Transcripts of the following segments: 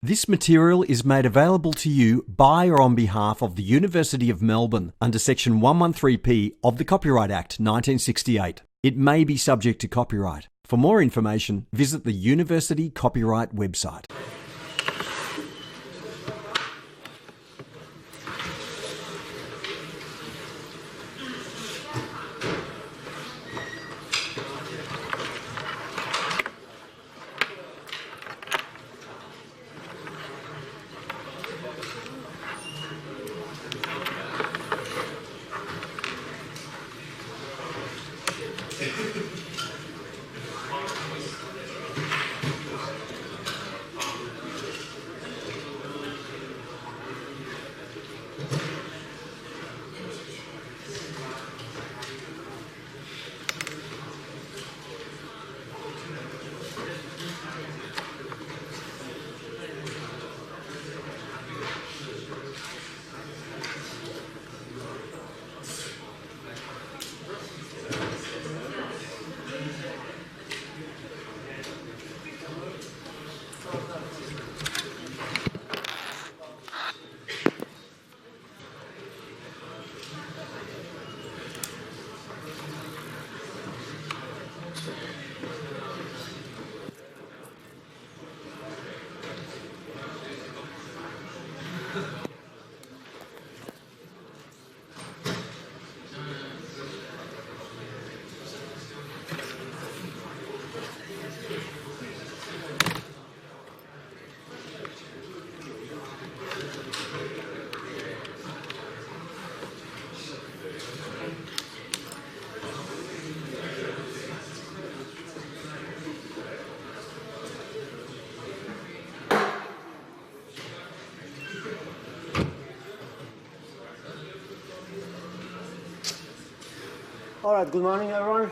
This material is made available to you by or on behalf of the University of Melbourne under Section 113P of the Copyright Act 1968. It may be subject to copyright. For more information, visit the University Copyright website. All right, good morning, everyone.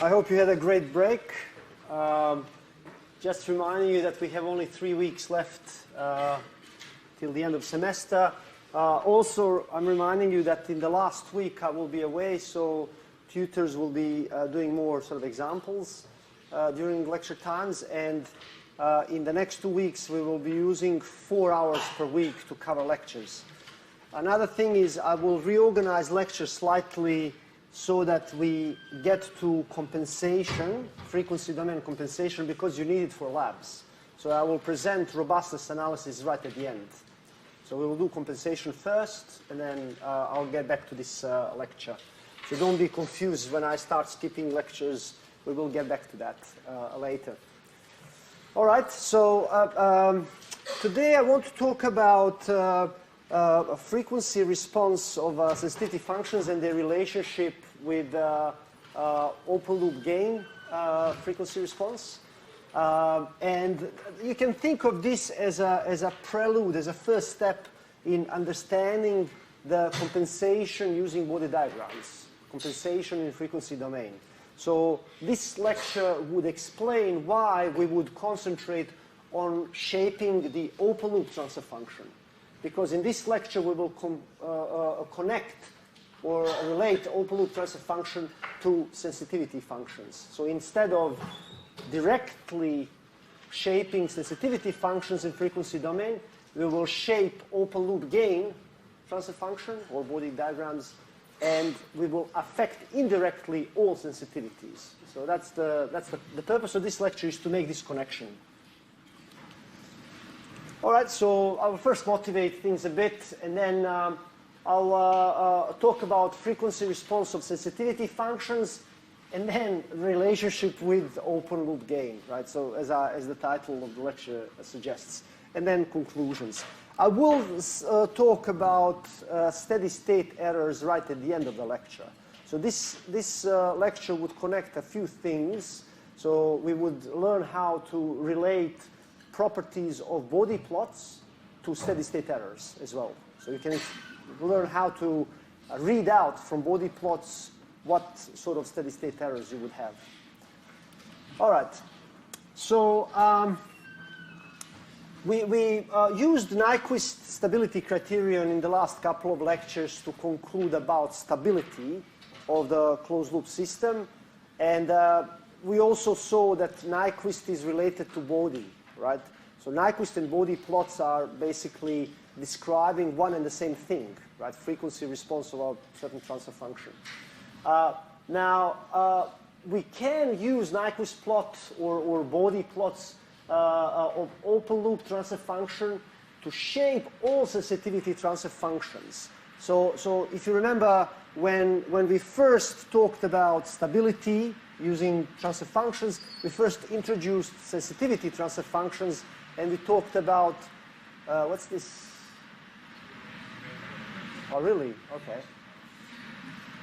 I hope you had a great break. Just reminding you that we have only 3 weeks left till the end of semester. Also, I'm reminding you that in the last week I will be away, so tutors will be doing more sort of examples during lecture times, and in the next 2 weeks, we will be using 4 hours per week to cover lectures. Another thing is I will reorganize lectures slightly so that we get to compensation, frequency domain compensation, because you need it for labs. So I will present robustness analysis right at the end. So we will do compensation first, and then I'll get back to this lecture. So don't be confused when I start skipping lectures. We will get back to that later. All right, so today I want to talk about frequency response of sensitivity functions and their relationship with open loop gain frequency response. And you can think of this as a prelude, as a first step in understanding the compensation using body diagrams, compensation in frequency domain. So this lecture would explain why we would concentrate on shaping the open loop transfer function. Because in this lecture we will connect or relate open loop transfer function to sensitivity functions. So instead of directly shaping sensitivity functions in frequency domain, we will shape open loop gain transfer function or body diagrams, and we will affect indirectly all sensitivities. So that's the purpose of this lecture, is to make this connection. All right, so I will first motivate things a bit, and then I'll talk about frequency response of sensitivity functions, and then relationship with open loop gain, right? So as the title of the lecture suggests, and then conclusions. I will talk about steady state errors right at the end of the lecture. So this lecture would connect a few things. So we would learn how to relate properties of body plots to steady state errors as well. So you can learn how to read out from body plots what sort of steady state errors you would have. All right. So we used Nyquist stability criterion in the last couple of lectures to conclude about stability of the closed loop system. And we also saw that Nyquist is related to Bode, right? So Nyquist and Bode plots are basically describing one and the same thing, right? Frequency response of a certain transfer function. Now, we can use Nyquist plot or Bode plots of open loop transfer function to shape all sensitivity transfer functions. So if you remember when we first talked about stability using transfer functions, we first introduced sensitivity transfer functions, and we talked about, what's this? Oh, really? Okay.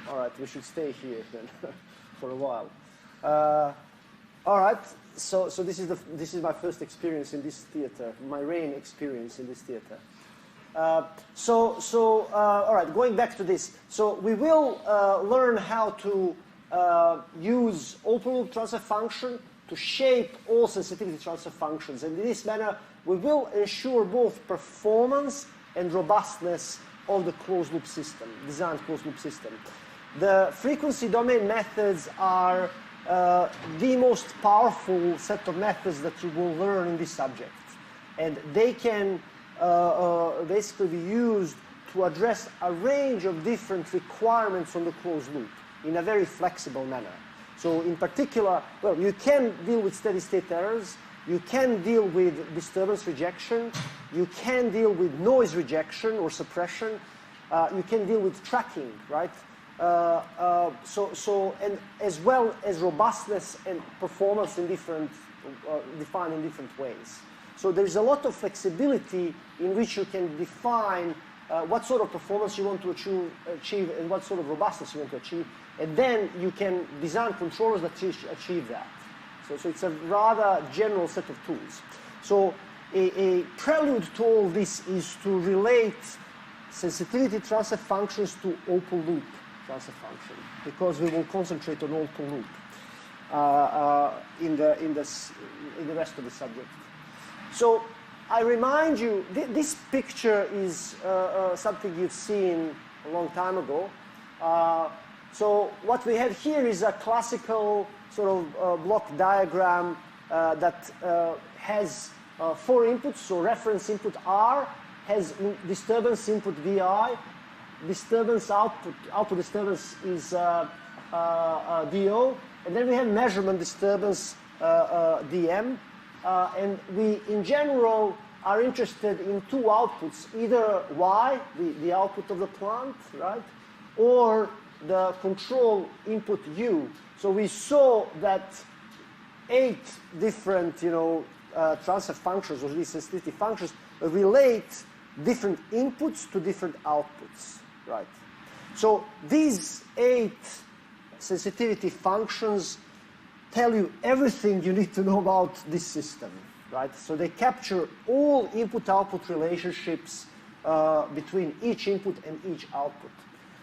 All right, we should stay here then for a while. All right, so this is my first experience in this theater, my reign experience in this theater. All right, going back to this. So we will learn how to use open loop transfer function to shape all sensitivity transfer functions. And in this manner, we will ensure both performance and robustness of the closed loop system, designed closed loop system. The frequency domain methods are the most powerful set of methods that you will learn in this subject. And they can basically be used to address a range of different requirements on the closed loop in a very flexible manner. So in particular, well, you can deal with steady state errors, you can deal with disturbance rejection, you can deal with noise rejection or suppression, you can deal with tracking, right? And as well as robustness and performance in different, defined in different ways. So there's a lot of flexibility in which you can define what sort of performance you want to achieve and what sort of robustness you want to achieve, and then you can design controllers that achieve that. So it's a rather general set of tools. So a prelude to all this is to relate sensitivity transfer functions to open loop transfer function, because we will concentrate on open loop in the rest of the subject. So I remind you, this picture is something you've seen a long time ago. So what we have here is a classical sort of block diagram that has 4 inputs. So reference input R has disturbance input VI, disturbance output disturbance is DO, and then we have measurement disturbance DM. And we, in general, are interested in 2 outputs, either Y, the output of the plant, right, or the control input U. So we saw that 8 different, transfer functions, or these sensitivity functions, relate different inputs to different outputs, right? So these 8 sensitivity functions tell you everything you need to know about this system, right? So they capture all input-output relationships between each input and each output.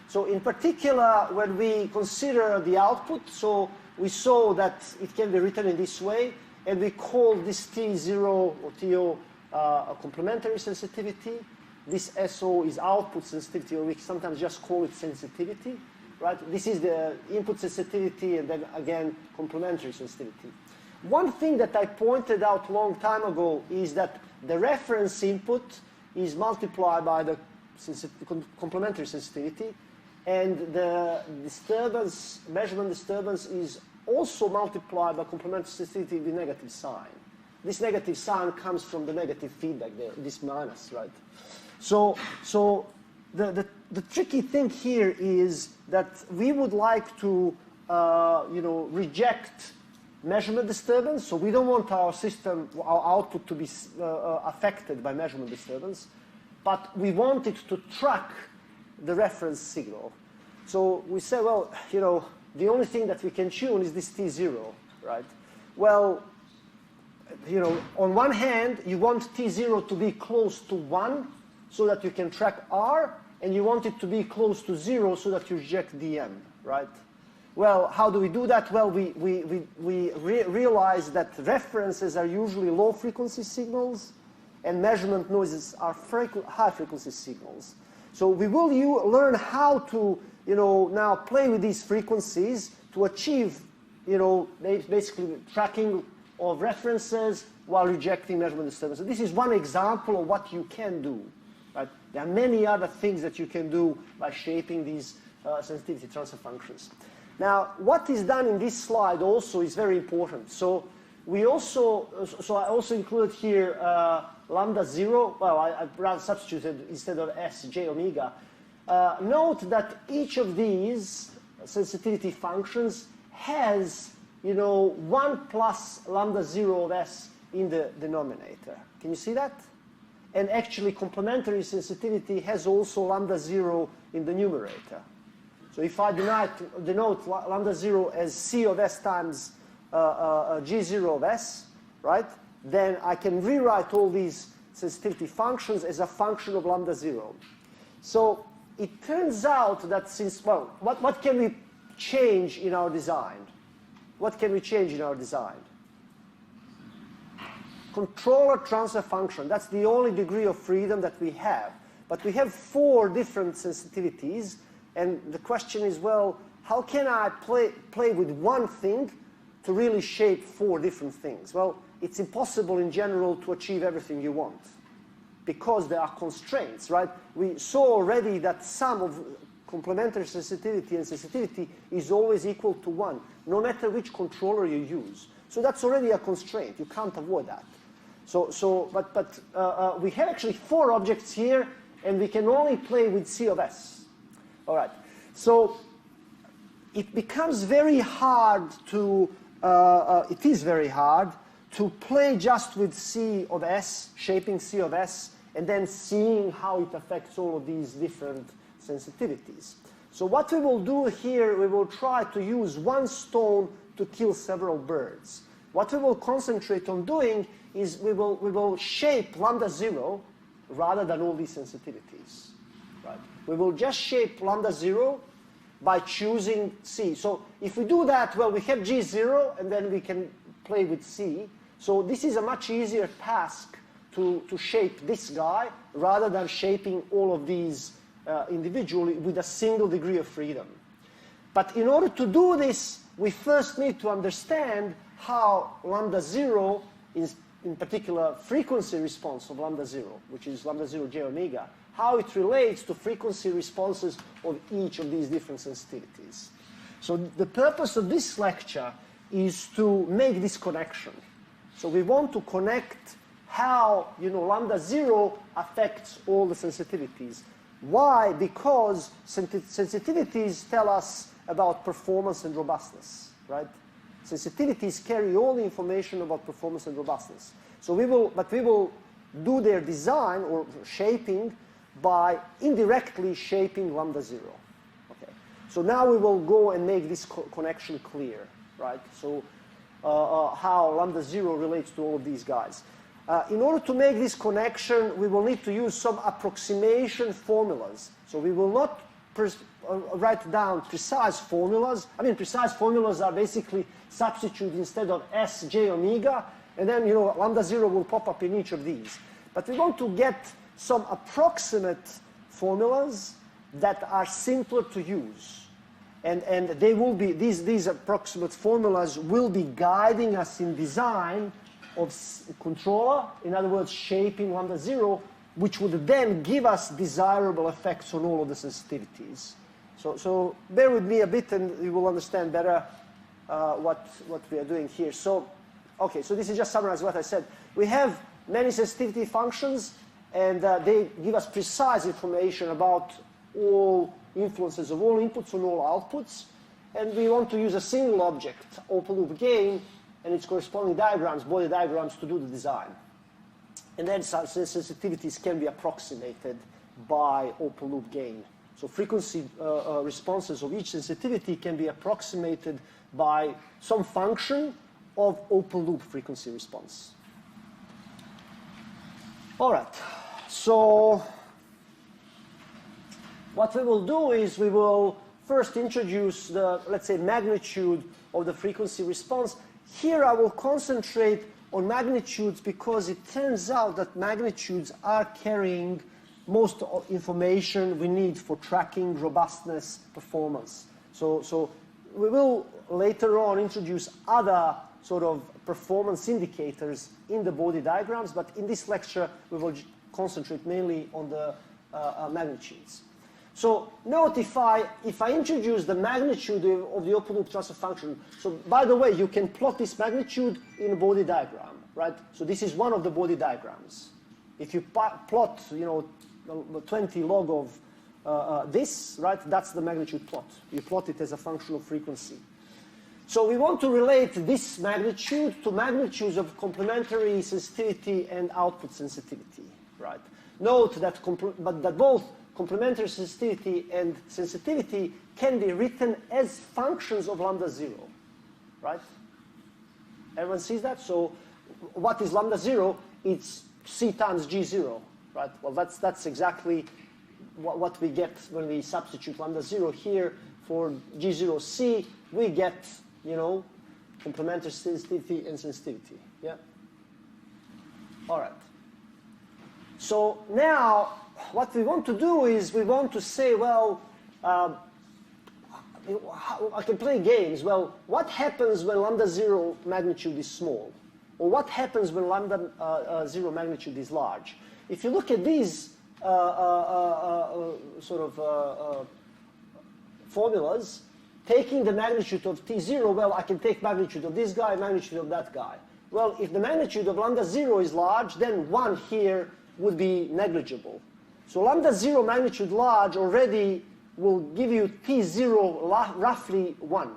So in particular, when we consider the output, so we saw that it can be written in this way, and we call this T0 or TO a complementary sensitivity. This SO is output sensitivity, or we sometimes just call it sensitivity. Right? This is the input sensitivity, and then again complementary sensitivity. One thing that I pointed out a long time ago is that the reference input is multiplied by the complementary sensitivity, and the disturbance, measurement disturbance, is also multiplied by complementary sensitivity with negative sign. This negative sign comes from the negative feedback there, this minus, right? So the tricky thing here is that we would like to, reject measurement disturbance. So we don't want our system, our output to be affected by measurement disturbance, but we want it to track the reference signal. So we say, well, the only thing that we can tune is this T0, right? Well, on one hand, you want T0 to be close to 1 so that you can track R, and you want it to be close to 0 so that you reject DM, right? Well, how do we do that? Well, we realize that references are usually low-frequency signals, and measurement noises are high-frequency signals. So we will learn how to, now play with these frequencies to achieve you know, basically tracking of references while rejecting measurement disturbances. This is one example of what you can do. Right? There are many other things that you can do by shaping these sensitivity transfer functions. Now, what is done in this slide also is very important. So I also included here lambda 0. Well, I rather substituted instead of S, j omega. Note that each of these sensitivity functions has, you know, 1 plus lambda 0 of S in the denominator. Can you see that? And actually, complementary sensitivity has also lambda 0 in the numerator. So if I denote lambda 0 as C of S times G0 of S, right, then I can rewrite all these sensitivity functions as a function of lambda 0. So it turns out that since, well, what can we change in our design? What can we change in our design? Controller transfer function. That's the only degree of freedom that we have. But we have 4 different sensitivities. And the question is, well, how can I play with one thing to really shape 4 different things? Well, it's impossible in general to achieve everything you want because there are constraints, right? We saw already that sum of complementary sensitivity and sensitivity is always equal to 1, no matter which controller you use. So that's already a constraint. You can't avoid that. But we have actually 4 objects here, and we can only play with C of S. All right. So it becomes very hard to, it is very hard to play just with C of S, shaping C of S, and then seeing how it affects all of these different sensitivities. So what we will do here, we will try to use one stone to kill several birds. What we will concentrate on doing is we will shape lambda 0 rather than all these sensitivities. Right? We will just shape lambda 0 by choosing C. So if we do that, well, we have G0, and then we can play with C. So this is a much easier task to shape this guy rather than shaping all of these individually with a single degree of freedom. But in order to do this, we first need to understand how lambda 0 is, in particular, frequency response of lambda 0, which is lambda 0 j omega, how it relates to frequency responses of each of these different sensitivities. So the purpose of this lecture is to make this connection. So we want to connect how, you know, lambda 0 affects all the sensitivities. Why? Because sensitivities tell us about performance and robustness, right? Sensitivities carry all the information about performance and robustness. So we will do their design or shaping by indirectly shaping lambda 0. Okay. So now we will go and make this connection clear, right? So how lambda 0 relates to all of these guys. In order to make this connection, we will need to use some approximation formulas. So we will not write down precise formulas. I mean, precise formulas are basically substitute instead of S, J, omega, and then, you know, lambda 0 will pop up in each of these. But we want to get some approximate formulas that are simpler to use. And they will be, these approximate formulas will be guiding us in design of controller, in other words, shaping lambda 0, which would then give us desirable effects on all of the sensitivities. So bear with me a bit and you will understand better what we are doing here. So, okay, so this is just summarize what I said. We have many sensitivity functions, and they give us precise information about all influences of all inputs on all outputs. And we want to use a single object, open loop gain, and its corresponding diagrams, body diagrams, to do the design. And then sensitivities can be approximated by open loop gain. So frequency responses of each sensitivity can be approximated by some function of open loop frequency response. All right, so what we will do is we will first introduce the, let's say, magnitude of the frequency response. Here I will concentrate on magnitudes because it turns out that magnitudes are carrying most information we need for tracking robustness performance. So we will later on introduce other sort of performance indicators in the body diagrams, but in this lecture we will concentrate mainly on the magnitudes. So note if I introduce the magnitude of the open loop transfer function, so by the way, you can plot this magnitude in a body diagram, right? So this is one of the body diagrams. If you plot, 20 log of this, right, that's the magnitude plot. You plot it as a function of frequency. So we want to relate this magnitude to magnitudes of complementary sensitivity and output sensitivity, right? Note that, that both complementary sensitivity and sensitivity can be written as functions of lambda 0, right? Everyone sees that? So what is lambda 0? It's C times G0, right? Well, that's exactly what we get when we substitute lambda 0 here for G0C. We get, complementary sensitivity and sensitivity, yeah? All right. So now, what we want to do is we want to say, well, I can play games. Well, what happens when lambda 0 magnitude is small? Or what happens when lambda 0 magnitude is large? If you look at these formulas, taking the magnitude of T0, well, I can take magnitude of this guy, magnitude of that guy. Well, if the magnitude of lambda 0 is large, then 1 here would be negligible. So lambda 0 magnitude large already will give you T0 roughly 1.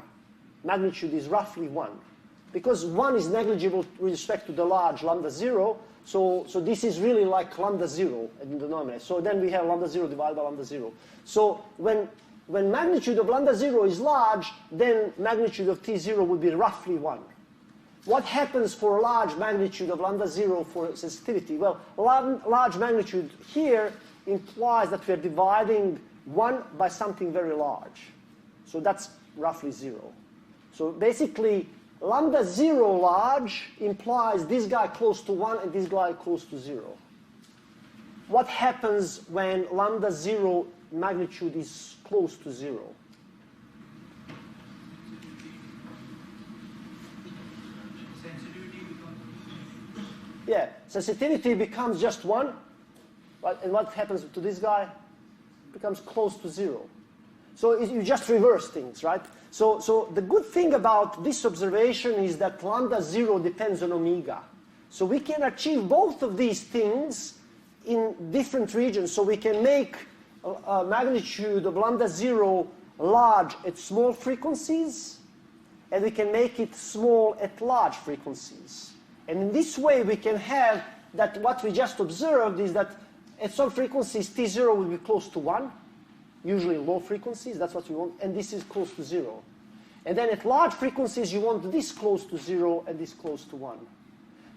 Magnitude is roughly 1. Because 1 is negligible with respect to the large lambda 0, so this is really like lambda 0 in the denominator. So then we have lambda 0 divided by lambda 0. So when magnitude of lambda 0 is large, then magnitude of T0 would be roughly 1. What happens for a large magnitude of lambda 0 for sensitivity? Well, large magnitude here implies that we are dividing 1 by something very large. So that's roughly 0. So basically, lambda 0 large implies this guy close to 1 and this guy close to 0. What happens when lambda 0 magnitude is close to 0? Yeah, sensitivity becomes just 1. And what happens to this guy? It becomes close to 0. So you just reverse things, right? So the good thing about this observation is that lambda 0 depends on omega. So we can achieve both of these things in different regions. So we can make a magnitude of lambda 0 large at small frequencies, and we can make it small at large frequencies. And in this way, we can have that what we just observed is that at some frequencies, T0 will be close to 1, usually low frequencies, that's what we want, and this is close to 0. And then at large frequencies, you want this close to 0 and this close to 1.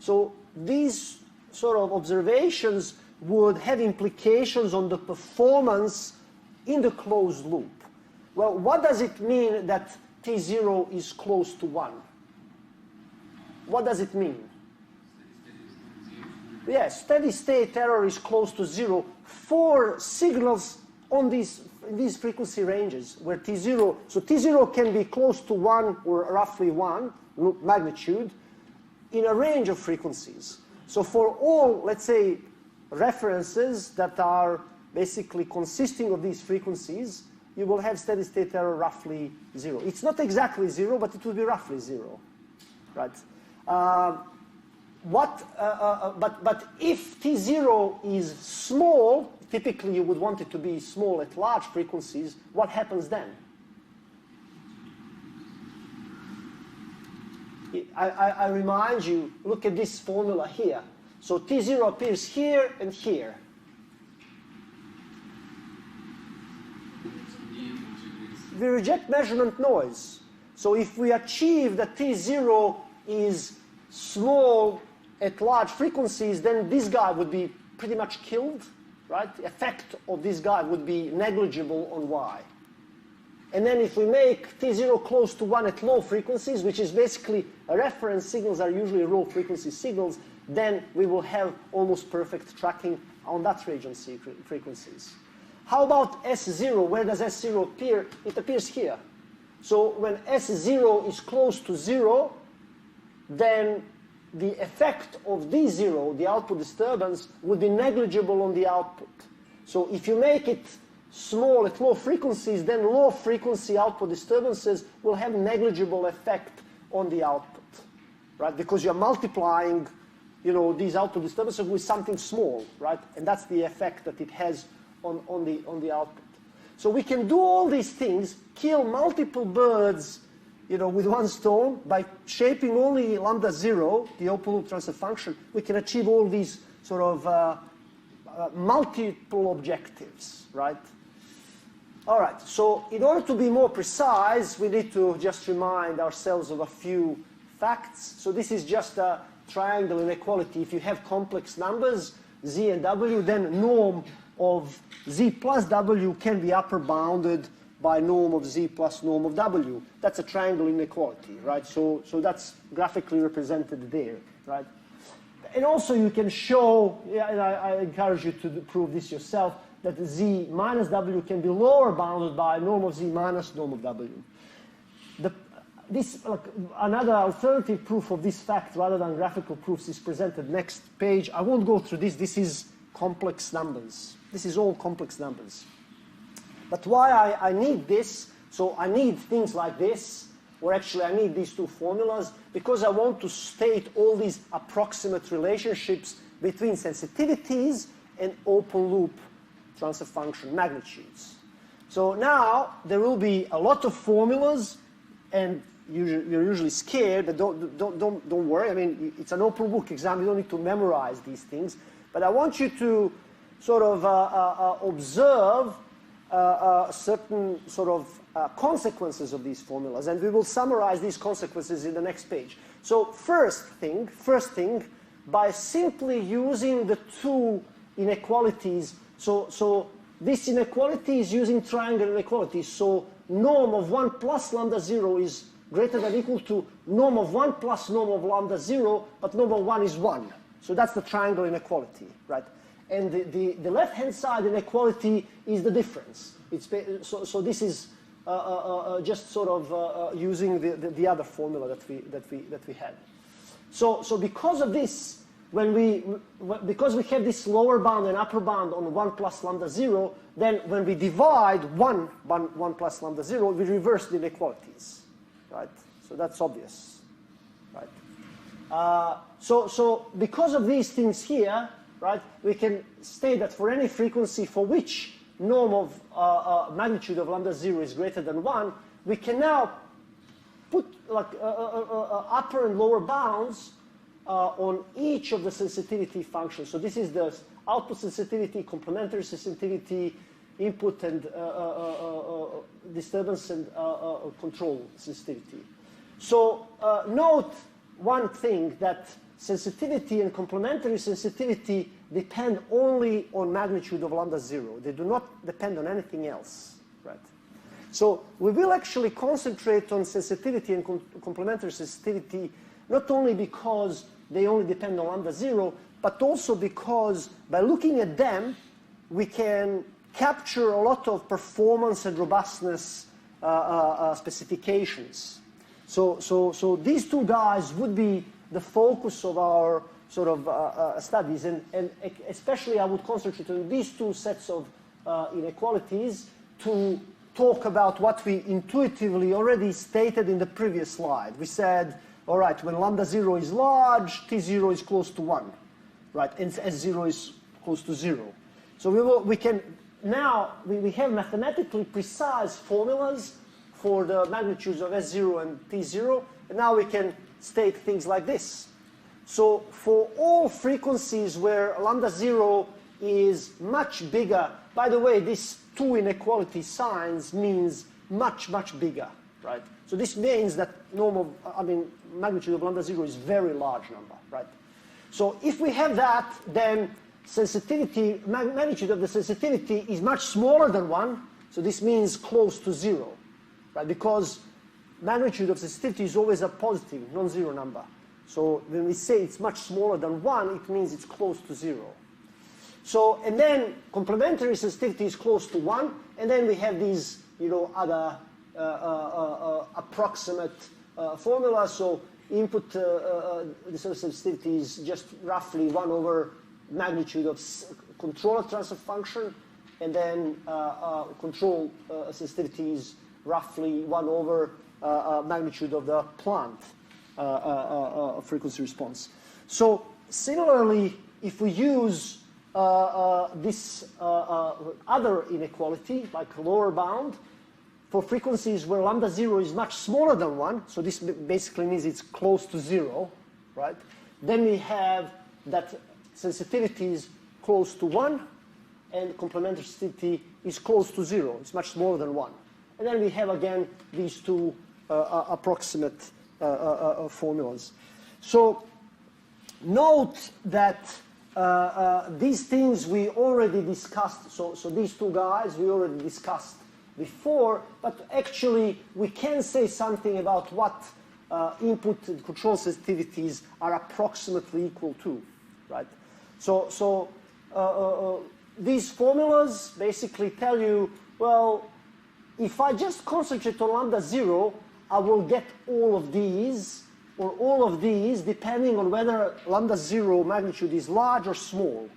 So these sort of observations would have implications on the performance in the closed loop. Well, what does it mean that T0 is close to 1? What does it mean? Yes, steady state error is close to 0 for signals on these frequency ranges where T0, so T0 can be close to 1 or roughly 1 magnitude in a range of frequencies. So for all, let's say, references that are basically consisting of these frequencies, you will have steady state error roughly 0. It's not exactly 0, but it will be roughly 0, right? But if T0 is small, typically you would want it to be small at large frequencies, what happens then? I remind you, look at this formula here. So T0 appears here and here. We reject measurement noise. So if we achieve that T0 is small at large frequencies, then this guy would be pretty much killed, right? The effect of this guy would be negligible on Y. And then if we make T0 close to 1 at low frequencies, which is basically reference signals are usually low frequency signals, then we will have almost perfect tracking on that region frequencies. How about S0? Where does S0 appear? It appears here. So when S0 is close to 0, then the effect of D0, the output disturbance, would be negligible on the output. So if you make it small at low frequencies, then low frequency output disturbances will have negligible effect on the output, right? Because you're multiplying, these output disturbances with something small, right? And that's the effect that it has on the output. So we can do all these things, kill multiple birds, with one stone by shaping only lambda 0, the open loop transfer function. We can achieve all these sort of multiple objectives, right? All right, so in order to be more precise, we need to just remind ourselves of a few facts. So this is just a triangle inequality. If you have complex numbers, z and w, then norm of z plus w can be upper bounded by norm of z plus norm of w. That's a triangle inequality, right? So that's graphically represented there, right? And also you can show, and I encourage you to prove this yourself, that z minus w can be lower bounded by norm of z minus norm of w. Another alternative proof of this fact, rather than graphical proofs, is presented next page. I won't go through this. This is complex numbers. This is all complex numbers. But why I need this, so I need things like this, or actually I need these two formulas, because I want to state all these approximate relationships between sensitivities and open loop transfer function magnitudes. So now there will be a lot of formulas, and you're usually scared, but don't worry. I mean, it's an open book exam. You don't need to memorize these things. But I want you to sort of observe certain sort of consequences of these formulas, and we will summarize these consequences in the next page. So first thing, by simply using the two inequalities, so this inequality is using triangle inequalities, so norm of 1 plus lambda 0 is greater than or equal to norm of 1 plus norm of lambda 0, but norm of 1 is 1. So that's the triangle inequality, right? And the left-hand side inequality is the difference. So this is just sort of using the other formula that we had. So because of this, because we have this lower bound and upper bound on 1 plus lambda 0, then when we divide 1 plus lambda 0, we reverse the inequalities, right? So that's obvious, right? So because of these things here, right, we can state that for any frequency for which norm of magnitude of lambda 0 is greater than 1, we can now put like upper and lower bounds on each of the sensitivity functions. So this is the output sensitivity, complementary sensitivity, input and disturbance and control sensitivity. So note one thing, that sensitivity and complementary sensitivity depend only on magnitude of lambda 0. They do not depend on anything else, right? So we will actually concentrate on sensitivity and complementary sensitivity, not only because they only depend on lambda 0, but also because by looking at them, we can capture a lot of performance and robustness specifications. So these two guys would be the focus of our sort of studies, and especially I would concentrate on these two sets of inequalities to talk about what we intuitively already stated in the previous slide. We said, all right, when lambda 0 is large, T0 is close to 1, right, and S0 is close to 0. So we have mathematically precise formulas for the magnitudes of S0 and T0, and now we can state things like this. So for all frequencies where lambda 0 is much bigger, by the way, this two inequality signs means much, much bigger, right? So this means that magnitude of lambda 0 is very large number, right? So if we have that, then sensitivity, magnitude of the sensitivity is much smaller than 1, so this means close to 0, right? Because magnitude of sensitivity is always a positive, non-zero number. So when we say it's much smaller than 1, it means it's close to 0. So, and then complementary sensitivity is close to 1, and then we have these, other approximate formula. So input dispersion sensitivity is just roughly 1 over magnitude of control transfer function, and then control sensitivity is roughly 1 over magnitude of the plant frequency response. So similarly, if we use this other inequality, like lower bound, for frequencies where lambda 0 is much smaller than 1, so this basically means it's close to 0, right? Then we have that sensitivity is close to 1, and complementary sensitivity is close to 0. It's much smaller than 1. And then we have, again, these two approximate formulas. So note that these things we already discussed. So these two guys we already discussed before, but actually we can say something about what input and control sensitivities are approximately equal to, right? So these formulas basically tell you, well, if I just concentrate on lambda 0, I will get all of these, or all of these, depending on whether lambda 0 magnitude is large or small.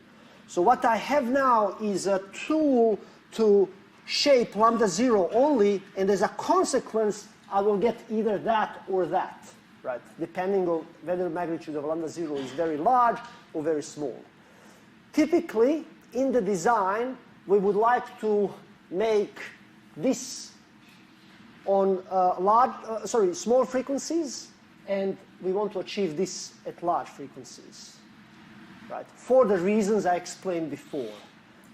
So what I have now is a tool to shape lambda 0 only, and as a consequence, I will get either that or that, right? Depending on whether the magnitude of lambda 0 is very large or very small. Typically, in the design, we would like to make this on small frequencies, and we want to achieve this at large frequencies, right? For the reasons I explained before.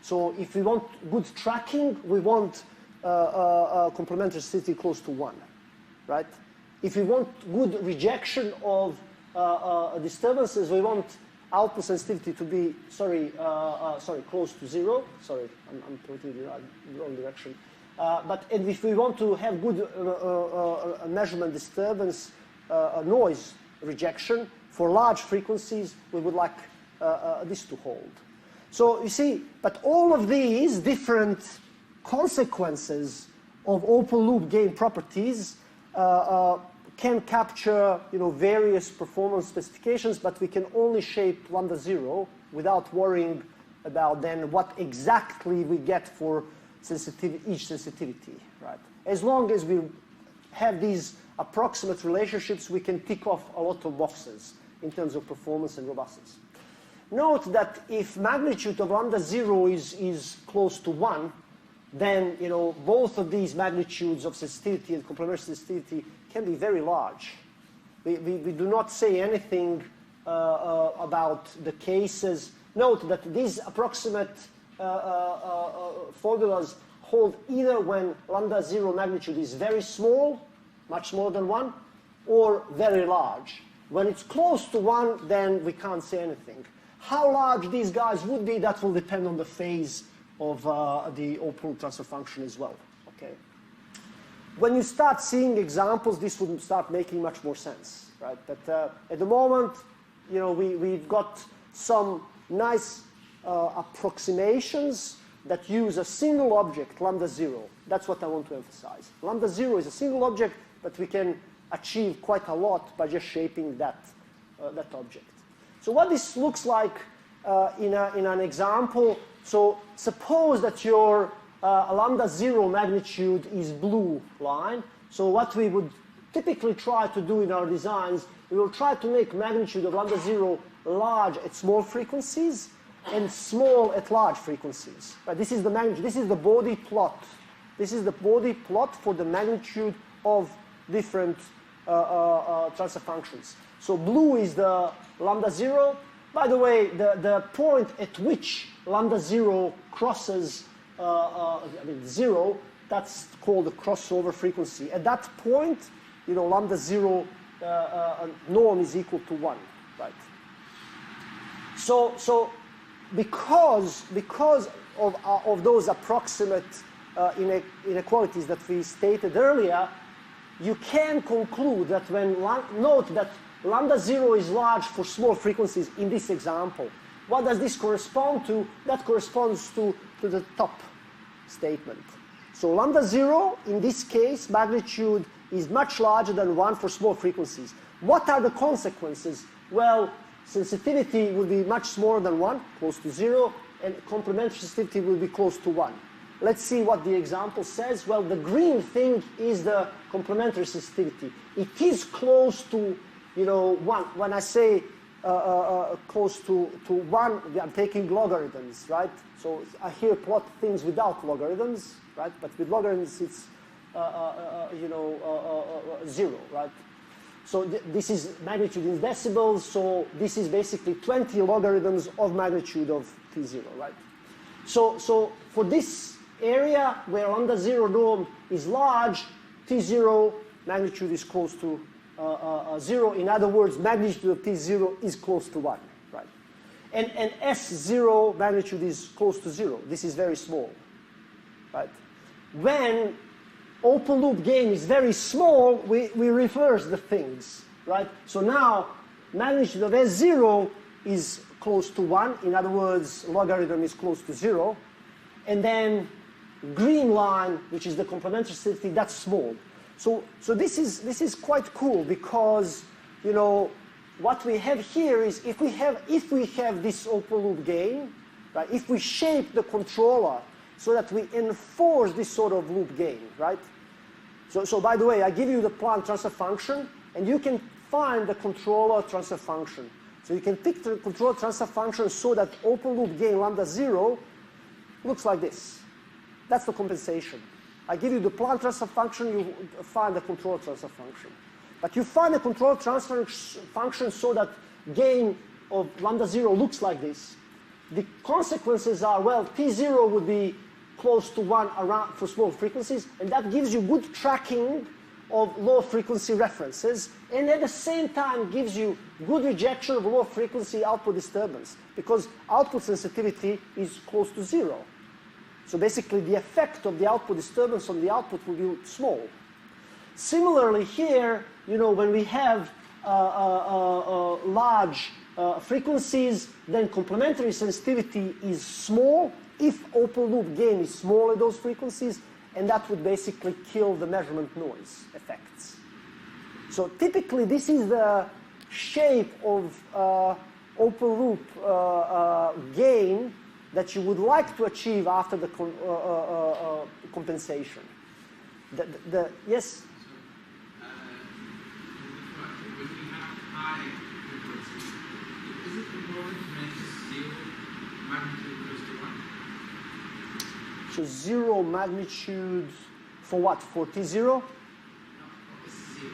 So if we want good tracking, we want complementary sensitivity close to 1, right? If we want good rejection of disturbances, we want output sensitivity to be, close to 0. Sorry, I'm pointing in the wrong direction. And if we want to have good measurement disturbance, noise rejection for large frequencies, we would like this to hold. So you see, but all of these different consequences of open loop gain properties can capture, various performance specifications, but we can only shape lambda 0 without worrying about then what exactly we get for each sensitivity, right? As long as we have these approximate relationships, we can tick off a lot of boxes in terms of performance and robustness. Note that if magnitude of lambda 0 is close to 1, then both of these magnitudes of sensitivity and complementary sensitivity can be very large. We do not say anything about the cases. Note that these approximate formulas hold either when lambda 0 magnitude is very small, much smaller than 1, or very large. When it's close to 1, then we can't say anything. How large these guys would be, that will depend on the phase of the open transfer function as well. Okay. When you start seeing examples, this would start making much more sense, right? But at the moment, we've got some nice approximations that use a single object, lambda 0. That's what I want to emphasize. Lambda 0 is a single object, but we can achieve quite a lot by just shaping that object. So what this looks like in an example, so suppose that your lambda 0 magnitude is blue line. So what we would typically try to do in our designs, we will try to make magnitude of lambda 0 large at small frequencies and small at large frequencies. Right? This is the magnitude. This is the Bode plot. This is the Bode plot for the magnitude of different transfer functions. So blue is the lambda 0. By the way, the point at which lambda 0 crosses 0, that's called the crossover frequency. At that point, lambda 0 norm is equal to 1, right? So because of those approximate inequalities that we stated earlier, you can conclude that note that lambda 0 is large for small frequencies in this example. What does this correspond to? That corresponds to the top statement. So lambda 0, in this case, magnitude is much larger than 1 for small frequencies. What are the consequences? Well, sensitivity will be much smaller than 1, close to 0, and complementary sensitivity will be close to 1. Let's see what the example says. Well, the green thing is the complementary sensitivity. It is close to, 1. When I say close to 1, I'm taking logarithms, right? So I here plot things without logarithms, right? But with logarithms, it's 0, right? So this is magnitude in decibels, so this is basically 20 logarithms of magnitude of T0, right? So for this area where lambda 0 norm is large, T0 magnitude is close to 0. In other words, magnitude of T0 is close to 1, right? And S0 magnitude is close to 0. This is very small, right? When open loop gain is very small, we reverse the things, right? So now magnitude of S0 is close to 1. In other words, logarithm is close to 0. And then green line, which is the complementary sensitivity, that's small. So this is quite cool because, what we have here is if we have this open loop gain, right? If we shape the controller so that we enforce this sort of loop gain, right? So by the way, I give you the Planck transfer function, and you can find the controller transfer function. So you can pick the controller transfer function so that open loop gain lambda 0 looks like this. That's the compensation. I give you the Planck transfer function, you find the controller transfer function. But you find the controller transfer function so that gain of lambda 0 looks like this. The consequences are, well, T0 would be close to 1 around for small frequencies, and that gives you good tracking of low frequency references, and at the same time gives you good rejection of low frequency output disturbance, because output sensitivity is close to 0. So basically the effect of the output disturbance on the output will be small. Similarly here, when we have large frequencies, then complementary sensitivity is small if open loop gain is small at those frequencies, and that would basically kill the measurement noise effects. So typically this is the shape of open loop gain that you would like to achieve after the compensation. Yes? When you have high frequency, is it important to make zero magnitude close to 1? So 0 magnitude for what? For T0? No, it's 0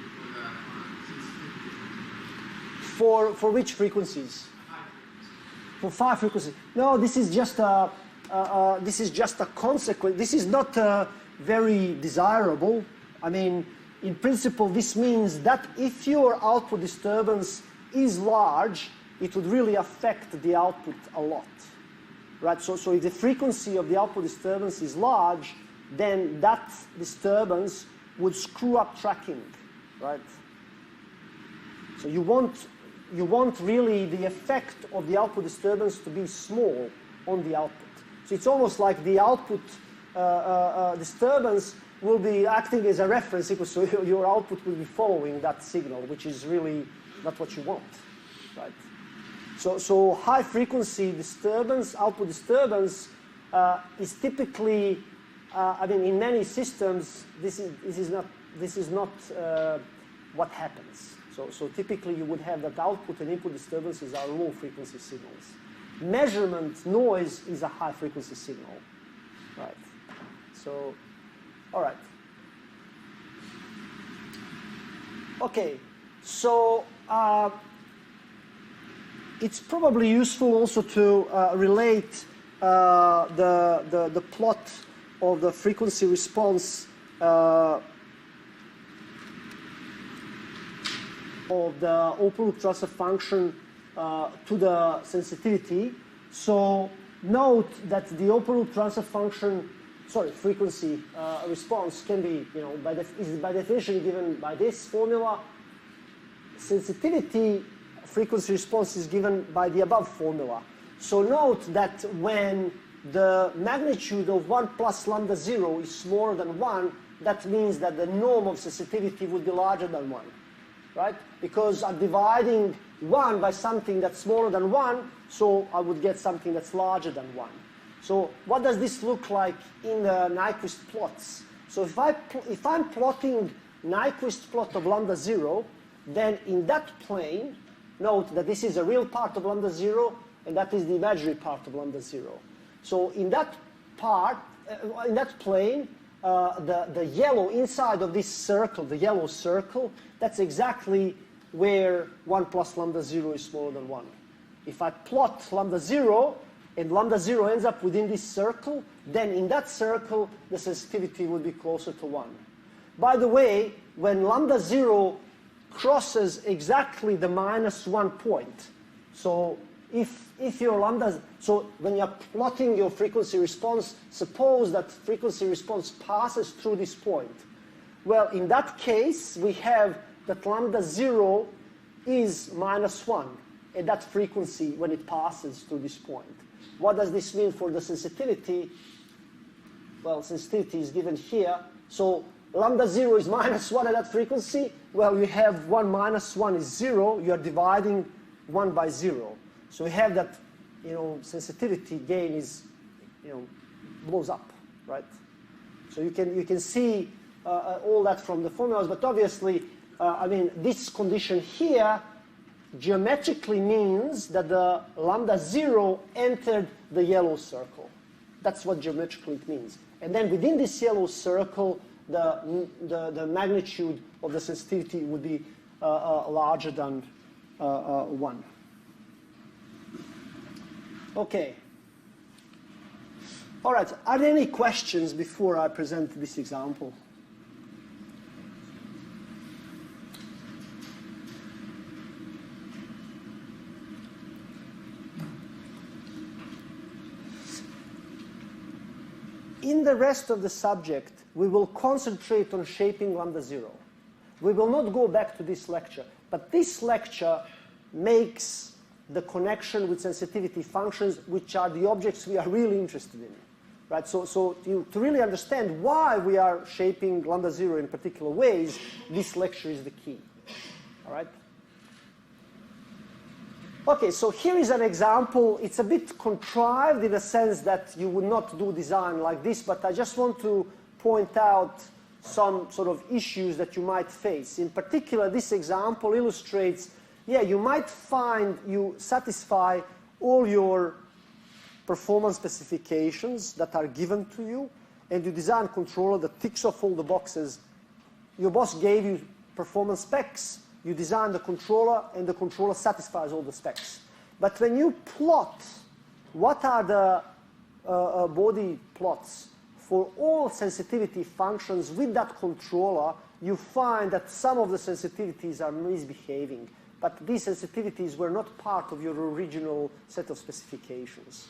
for the For which frequencies? high frequency. For 5 frequencies. No, this is just a consequence. This is not very desirable. I mean, in principle, this means that if your output disturbance is large, it would really affect the output a lot, right? So if the frequency of the output disturbance is large, then that disturbance would screw up tracking, right? So you want really the effect of the output disturbance to be small on the output. So it's almost like the output disturbance will be acting as a reference, so your output will be following that signal, which is really not what you want, right? So high frequency disturbance, output disturbance, is typically, in many systems, this is not what happens. So typically you would have that output and input disturbances are low frequency signals. Measurement noise is a high frequency signal, right? So, all right. Okay, so it's probably useful also to relate the plot of the frequency response of the open loop transfer function to the sensitivity. So note that the open loop transfer function, frequency response can be, is by definition given by this formula. Sensitivity frequency response is given by the above formula. So note that when the magnitude of 1 plus lambda 0 is smaller than 1, that means that the norm of sensitivity would be larger than 1, right? Because I'm dividing 1 by something that's smaller than 1, so I would get something that's larger than 1. So what does this look like in the Nyquist plots? So if I'm plotting Nyquist plot of lambda 0, then in that plane, note that this is a real part of lambda 0, and that is the imaginary part of lambda 0. So in that part, in that plane, the yellow inside of this circle, the yellow circle, that's exactly where 1 plus lambda 0 is smaller than 1. If I plot lambda 0, and lambda 0 ends up within this circle, then in that circle, the sensitivity would be closer to 1. By the way, when lambda 0 crosses exactly the -1 point, so if your lambda, so when you're plotting your frequency response, suppose that frequency response passes through this point. Well, in that case, we have that lambda 0 is -1 at that frequency when it passes through this point. What does this mean for the sensitivity? Well, sensitivity is given here. So lambda 0 is -1 at that frequency. Well, you have 1 minus 1 is 0. You are dividing 1 by 0. So we have that, sensitivity gain is, blows up, right? So you can see all that from the formulas, but obviously, this condition here geometrically means that the lambda 0 entered the yellow circle. That's what geometrically it means. And then within this yellow circle, the magnitude of the sensitivity would be larger than 1. Okay. All right. Are there any questions before I present this example? In the rest of the subject, we will concentrate on shaping lambda 0. We will not go back to this lecture, but this lecture makes the connection with sensitivity functions, which are the objects we are really interested in, right? So to really understand why we are shaping lambda 0 in particular ways, this lecture is the key, all right? Okay, so here is an example. It's a bit contrived in the sense that you would not do design like this, but I just want to point out some sort of issues that you might face. In particular, this example illustrates, you might find you satisfy all your performance specifications that are given to you, and you design a controller that ticks off all the boxes. Your boss gave you performance specs, you design the controller, and the controller satisfies all the specs. But when you plot, what are the body plots for all sensitivity functions with that controller, you find that some of the sensitivities are misbehaving. But these sensitivities were not part of your original set of specifications.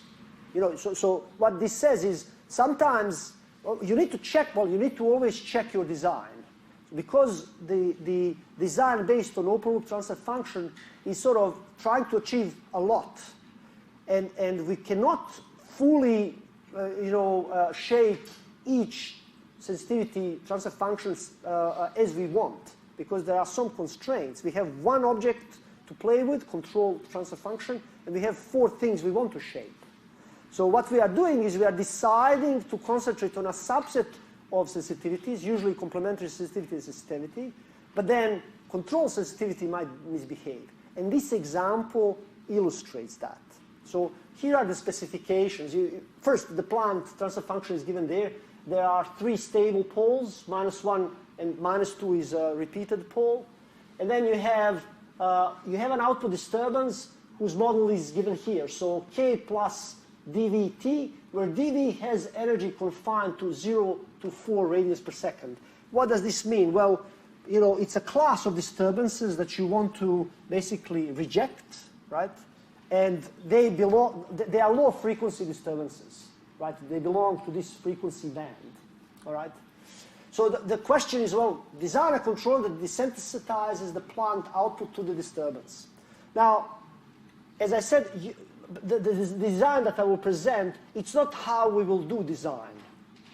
So what this says is sometimes you need to check, you need to always check your design. Because the design based on open loop transfer function is sort of trying to achieve a lot. And we cannot fully shape each sensitivity transfer functions as we want, because there are some constraints. We have one object to play with, control transfer function, and we have 4 things we want to shape. So what we are doing is we are deciding to concentrate on a subset of sensitivities, usually complementary sensitivity and sensitivity, but then control sensitivity might misbehave. And this example illustrates that. So here are the specifications. First, the plant transfer function is given there. There are 3 stable poles, -1 and -2 is a repeated pole. And then you have an output disturbance whose model is given here. So K plus dVt, where dV has energy confined to 0 to 4 radians per second. What does this mean? Well, it's a class of disturbances that you want to basically reject, right? And they are low frequency disturbances, right? They belong to this frequency band, all right? So the question is, well, design a controller that desensitizes the plant output to the disturbance. Now, as I said, the design that I will present, it's not how we will do design,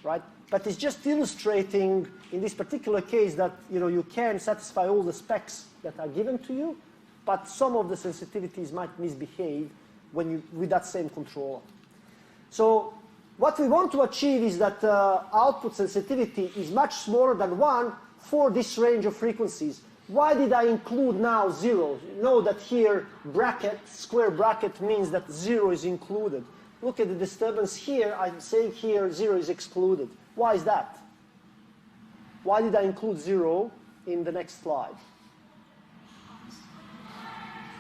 right? But it's just illustrating, in this particular case, that you can satisfy all the specs that are given to you, but some of the sensitivities might misbehave with that same controller. So what we want to achieve is that output sensitivity is much smaller than 1 for this range of frequencies. Why did I include now 0? You know that here square bracket means that 0 is included. Look at the disturbance here. I'm saying here 0 is excluded. Why is that? Why did I include 0 in the next slide?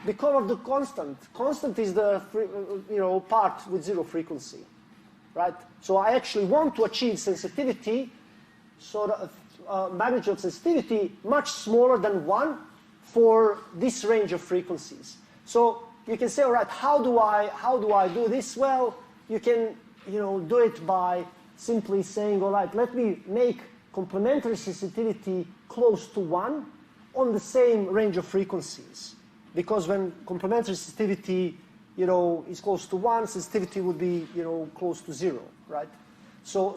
Because of the constant. Constant is the part with 0 frequency, right? So I actually want to achieve sensitivity, magnitude of sensitivity much smaller than 1 for this range of frequencies. So you can say, all right, how do I do this? Well, you can do it by simply saying, all right, let me make complementary sensitivity close to 1 on the same range of frequencies. Because when complementary sensitivity is close to 1, sensitivity would be close to 0, right? So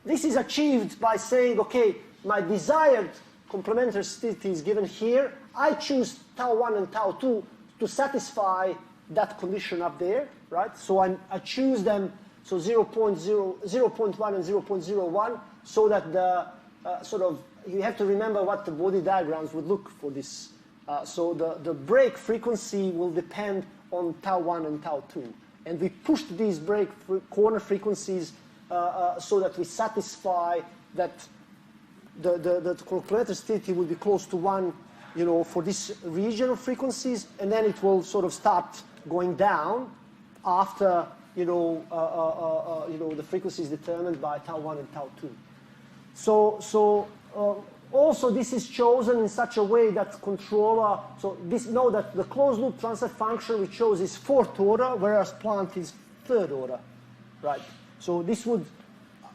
this is achieved by saying, okay, my desired complementary sensitivity is given here. I choose tau 1 and tau 2 to satisfy that condition up there, right? So I choose them, so 0.1 and 0.01, so that the you have to remember what the body diagrams would look for this. So the break frequency will depend on tau 1 and tau 2. And we pushed these break corner frequencies so that we satisfy that the complementary sensitivity will be close to 1 for this region of frequencies, and then it will sort of start going down after the frequency is determined by tau 1 and tau 2. Also, this is chosen in such a way that controller, know that the closed loop transfer function we chose is 4th order, whereas Planck is 3rd order, right? So this would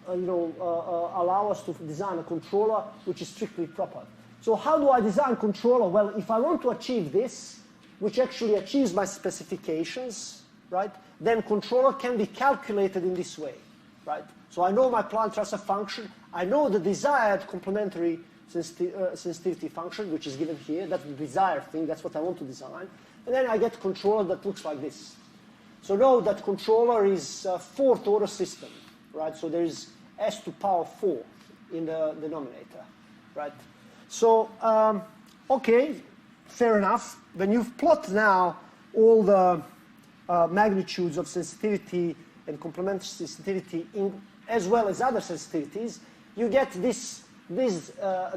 allow us to design a controller which is strictly proper. So how do I design controller? Well, if I want to achieve this, which actually achieves my specifications, right, then controller can be calculated in this way, right? So I know my Planck transfer function, I know the desired complementary sensitivity function, which is given here. That's the desired thing. That's what I want to design. And then I get a controller that looks like this. So know that controller is a 4th order system, right? So there is s to power 4 in the denominator, right? So, okay, fair enough. When you've plotted now all the magnitudes of sensitivity and complementary sensitivity as well as other sensitivities, you get this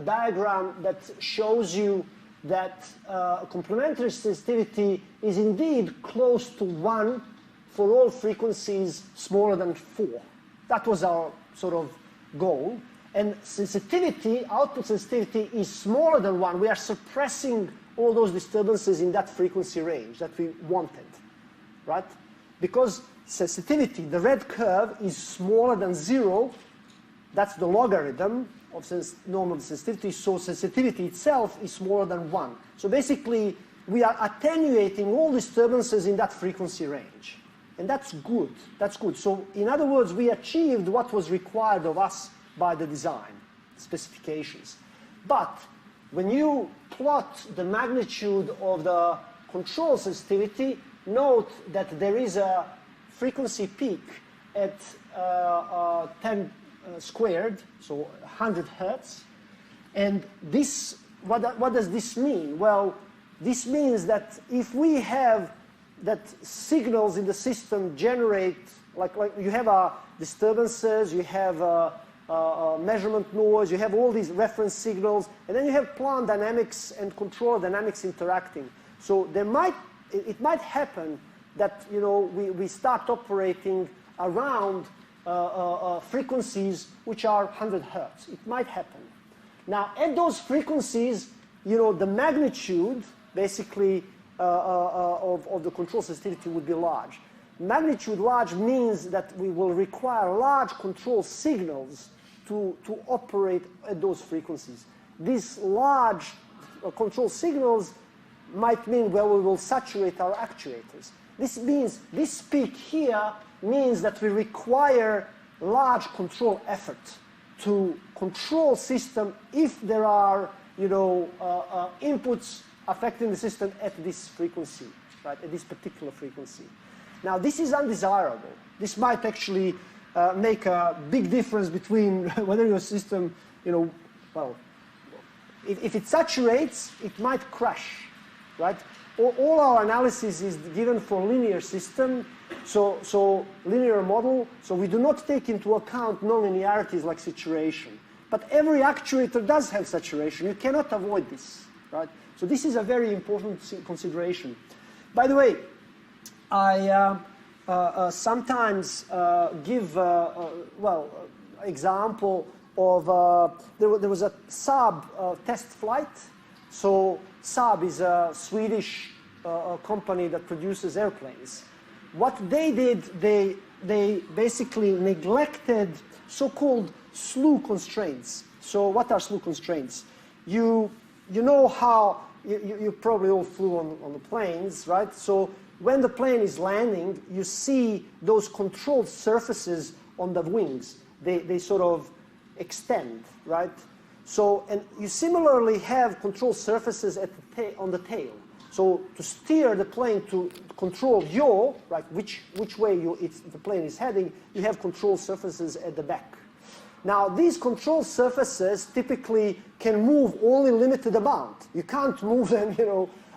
diagram that shows you that complementary sensitivity is indeed close to 1 for all frequencies smaller than 4. That was our sort of goal. And sensitivity, output sensitivity, is smaller than 1. We are suppressing all those disturbances in that frequency range that we wanted, right? Because sensitivity, the red curve, is smaller than 0. That's the logarithm of normal sensitivity, so sensitivity itself is smaller than 1. So basically, we are attenuating all disturbances in that frequency range. And that's good. That's good. So in other words, we achieved what was required of us by the design specifications. But when you plot the magnitude of the control sensitivity, note that there is a frequency peak at 10 squared, so 100 hertz. And this, what does this mean? Well, this means that if we have that signals in the system generate, like you have disturbances, you have measurement noise, you have all these reference signals, and then you have plant dynamics and control dynamics interacting. So it might happen that we start operating around frequencies which are 100 hertz. It might happen. Now, at those frequencies, the magnitude, basically, of the control sensitivity would be large. Magnitude large means that we will require large control signals to operate at those frequencies. These large control signals might mean, well, we will saturate our actuators. This means, this peak here means that we require large control effort to control system if there are, inputs affecting the system at this frequency, right, at this particular frequency. Now, this is undesirable. This might actually make a big difference between whether your system, if it saturates, it might crash, right? All our analysis is given for linear system, so linear model, so we do not take into account nonlinearities like saturation. But every actuator does have saturation. You cannot avoid this, right? So this is a very important consideration. By the way, I sometimes give, example of, there was a Saab test flight. So Saab is a Swedish company that produces airplanes. What they did, they basically neglected so-called slew constraints. So what are slew constraints? You know how, you probably all flew on the planes, right? So when the plane is landing, you see those controlled surfaces on the wings. They sort of extend, right? So, and you similarly have control surfaces on the tail. So to steer the plane to control yaw, right, which way the plane is heading, you have control surfaces at the back. Now, these control surfaces typically can move only limited amount. You can't move them,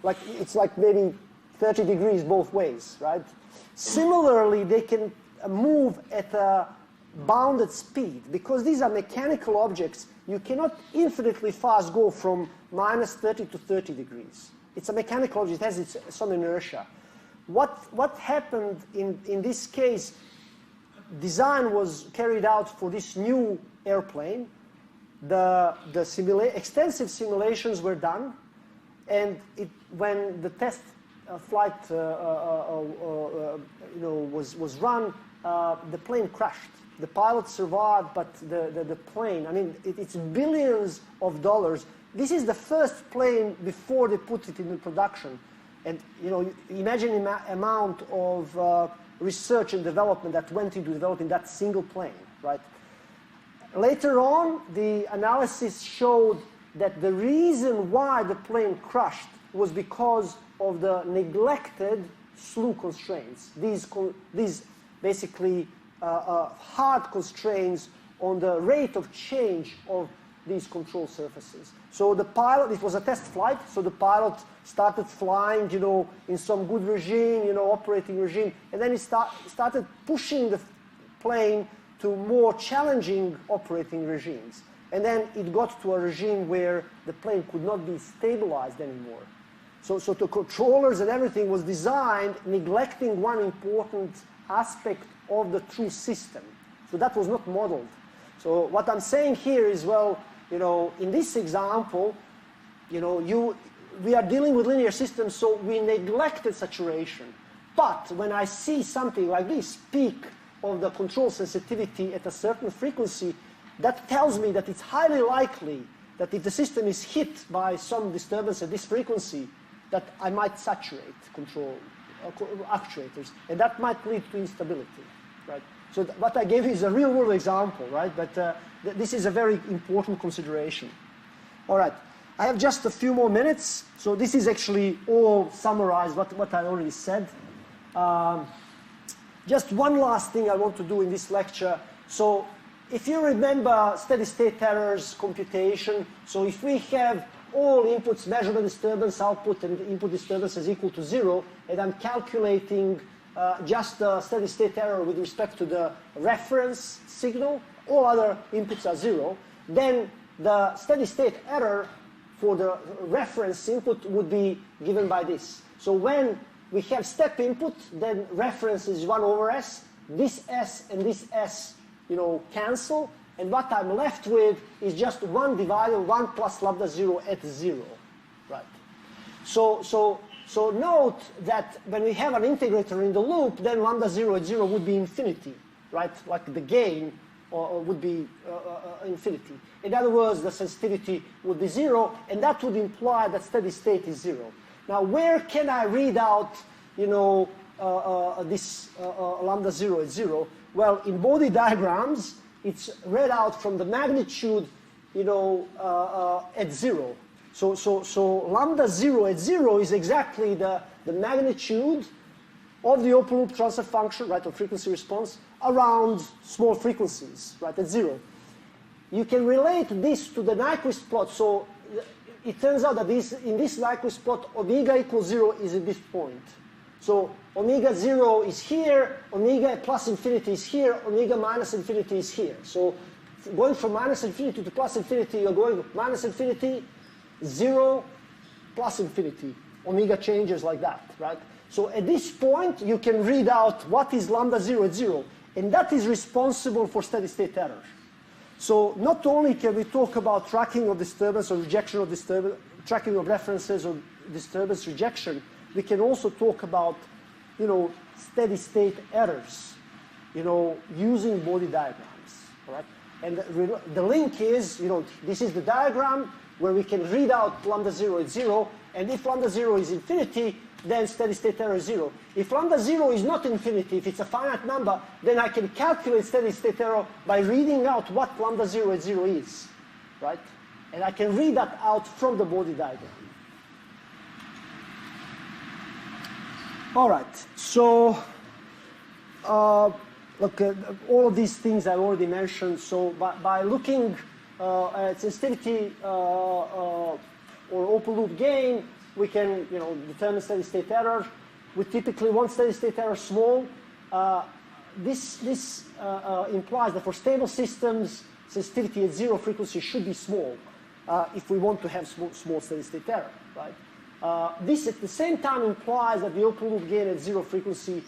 like it's like maybe 30 degrees both ways, right? Similarly, they can move at a bounded speed. Because these are mechanical objects, you cannot infinitely fast go from minus 30 to 30 degrees. It's a mechanical object, it has some inertia. What happened in this case, design was carried out for this new airplane. The extensive simulations were done, and when the test flight was run, the plane crashed. The pilot survived, but the plane, I mean, it's billions of dollars. This is the first plane before they put it into production. And, imagine the amount of research and development that went into developing that single plane, right? Later on, the analysis showed that the reason why the plane crashed was because of the neglected slew constraints. These basically hard constraints on the rate of change of these control surfaces. So the pilot, it was a test flight, so the pilot started flying, in some good regime, operating regime, and then he started pushing the plane to more challenging operating regimes. And then it got to a regime where the plane could not be stabilized anymore. So the controllers and everything was designed neglecting one important aspect of the true system. So that was not modeled. So what I'm saying here is, well, in this example, we are dealing with linear systems, so we neglected saturation. But when I see something like this, peak of the control sensitivity at a certain frequency, that tells me that it's highly likely that if the system is hit by some disturbance at this frequency, that I might saturate control actuators, and that might lead to instability, right? So what I gave you is a real-world example, right? But this is a very important consideration. All right, I have just a few more minutes, so this is actually all summarized what I already said. Just one last thing I want to do in this lecture. So if you remember steady-state errors computation, so if we have all inputs, measurement disturbance, output, and input disturbance is equal to 0, and I'm calculating just the steady-state error with respect to the reference signal, all other inputs are 0, then the steady-state error for the reference input would be given by this. So when we have step input, then reference is 1 over s, this s and this s, cancel, and what I'm left with is just 1 divided 1 plus lambda 0 at 0, right? So note that when we have an integrator in the loop, then lambda 0 at 0 would be infinity, right? Like the gain would be infinity. In other words, the sensitivity would be 0, and that would imply that steady state is 0. Now, where can I read out, this lambda 0 at 0? Well, in body diagrams, it's read out from the magnitude, at 0. So lambda 0 at 0 is exactly the magnitude of the open loop transfer function, right, of frequency response around small frequencies, right, at 0. You can relate this to the Nyquist plot. So it turns out that in this Nyquist plot, omega equals 0 is at this point. So omega 0 is here, omega plus infinity is here, omega minus infinity is here. So going from minus infinity to plus infinity, you're going minus infinity, 0, plus infinity. Omega changes like that, right? So at this point, you can read out what is lambda 0 at 0, and that is responsible for steady state error. So not only can we talk about tracking of disturbance or rejection of disturbance, tracking of references or disturbance rejection, we can also talk about, steady state errors, using body diagrams, all right? And the link is, this is the diagram where we can read out lambda 0 at 0, and if lambda 0 is infinity, then steady state error is 0. If lambda 0 is not infinity, if it's a finite number, then I can calculate steady state error by reading out what lambda 0 at 0 is, right? And I can read that out from the body diagram. All right, so look, all of these things I already mentioned. So by looking at sensitivity or open loop gain, we can determine steady state error. We typically want steady state error small. This implies that for stable systems, sensitivity at 0 frequency should be small if we want to have small steady state error, right? This at the same time implies that the open loop gain at 0 frequency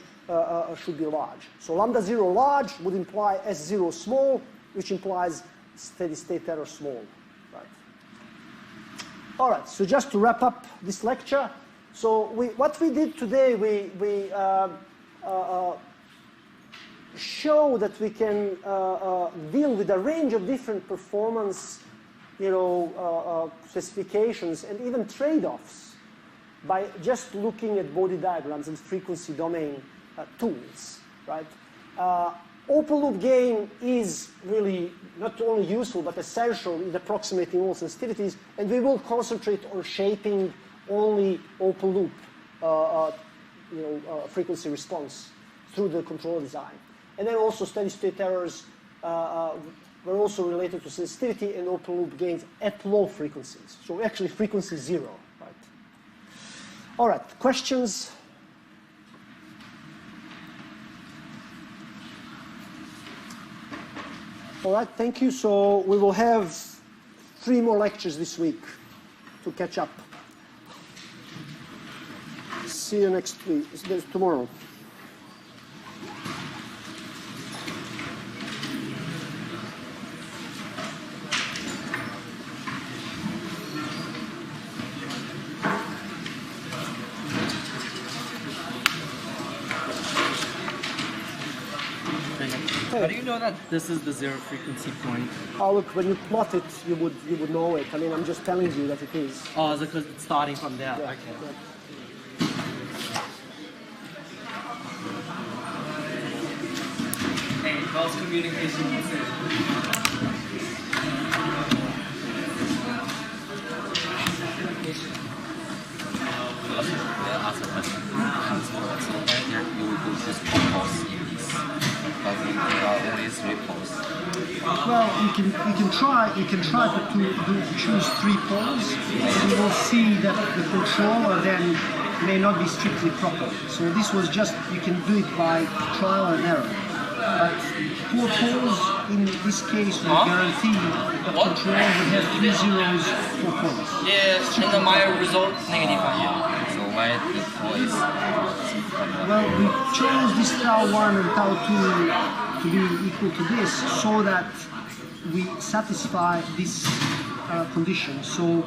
should be large. So lambda 0 large would imply S0 small, which implies steady state error small, right? All right, so just to wrap up this lecture, so what we did today, we show that we can deal with a range of different performance, specifications and even trade-offs by just looking at body diagrams and frequency domain tools, right? Open loop gain is really not only useful but essential in approximating all sensitivities, and we will concentrate on shaping only open loop frequency response through the control design. And then also steady state errors were also related to sensitivity and open loop gains at low frequencies. So actually frequency 0, right? All right, questions? All right, thank you. So we will have 3 more lectures this week to catch up. See you next week, tomorrow. How do you know that this is the 0 frequency point? Oh, look, when you plot it, you would know it. I mean, I'm just telling you that it is. Oh, is it because it's starting from there? Yeah, Okay. yeah. Hey, false communication. Ask a question. Earlier you will just pause in this, but there are only 3 poles. Well, you can try to choose 3 poles, and you will see that the controller then may not be strictly proper. So this was just, you can do it by trial and error. But 4 poles in this case will guarantee that the controller will have 3 zeros, 4 poles. Yes, and my result negative. So why the pole is Well, we chose this tau 1 and tau 2 to be equal to this so that we satisfy this condition. So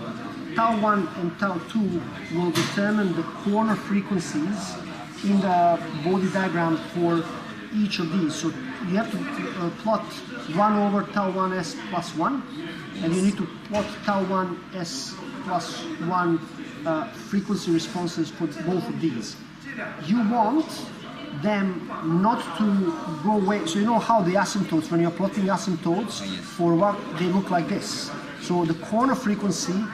tau 1 and tau 2 will determine the corner frequencies in the body diagram for each of these. So you have to plot 1 over tau 1s plus 1, and you need to plot tau 1s plus 1 frequency responses for both of these. You want them not to go away. So you know how the asymptotes, when you're plotting asymptotes, for what they look like this. So the corner frequency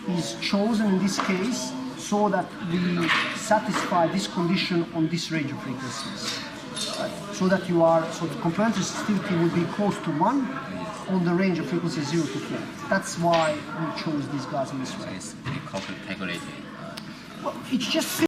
is chosen in this case so that we satisfy this condition on this range of frequencies. Right? So that so the complementary sensitivity would be close to 1 on the range of frequencies 0 to 4. That's why we chose these guys in this way. It's calculated. Well, it's just